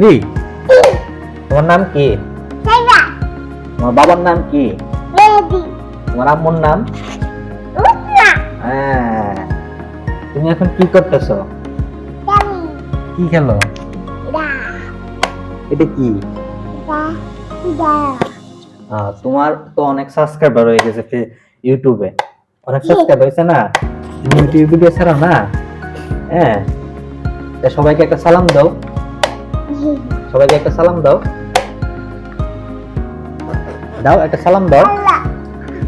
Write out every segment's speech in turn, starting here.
স্ত্রী? তোমার নাম কি? তোমার বাবার নাম কি? তোমার আম্মুর নাম? হ্যাঁ। তুমি এখন কি করতেছো? কি খেলো? এটা কি? তোমার তো অনেক সাবস্ক্রাইবার হয়ে গেছে ইউটিউবে, অনেক সাবস্ক্রাইব হয়েছে না? তুমি ইউটিউব ভিডিও ছাড়ো না? হ্যাঁ, তা সবাইকে একটা সালাম দাও। সবাইকে একটা সালাম দাও। দাও, একটা সালাম দাও।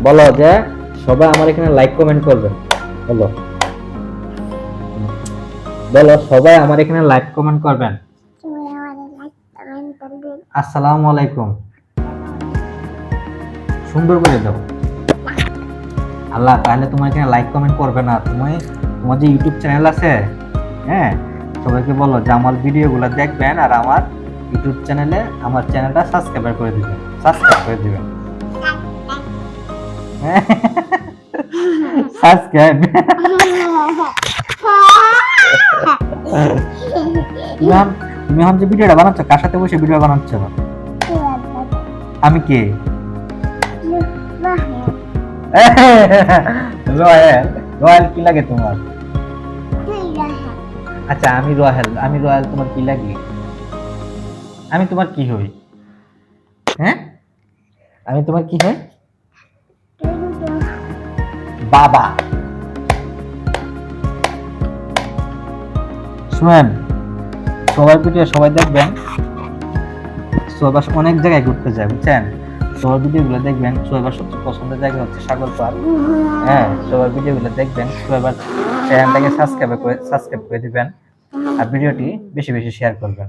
বলো যে সবাই আমার এখানে লাইক কমেন্ট করবেন। বলো, বলো সবাই আমার এখানে লাইক কমেন্ট করবেন। আসসালামু আলাইকুম। সুন্দর করে দাও। আল্লাহ, তাহলে তোমার এখানে লাইক কমেন্ট করবে না? তোমার যে ইউটিউব চ্যানেল আছে, হ্যাঁ, সবাইকে বলো যে আমার ভিডিওগুলো দেখবেন আর আমার ইউটিউব চ্যানেলে আমার চ্যানেলটা সাবস্ক্রাইব করে দিবেন। সাবস্ক্রাইব করে দিবেন। সাবস্ক্রাইব। তুমি এখন যে ভিডিওটা বানাচ্ছ, কার সাথে বসে ভিডিও বানাচ্ছ? আমি কে? রয়েল। রয়েল কি লাগে তোমার? আচ্ছা, আমি রয়েল। আমি রয়েল, তোমার কি লাগে? আমি তোমার কি হই? হ্যাঁ, আমি তোমার কি হই? বাবা। শুনেন, সবাই ভিডিও সবাই দেখবেন। সবাই অনেক জায়গায় ঘুরতে যায়, বুঝছেন? সবার ভিডিওগুলো দেখবেন। সবার সবচেয়ে পছন্দের জায়গা হচ্ছে সাগর পাড়। হ্যাঁ, সবার ভিডিওগুলো দেখবেন। সবার চ্যানেলটাকে সাবস্ক্রাইব করে দিবেন আর ভিডিওটি বেশি বেশি শেয়ার করবেন।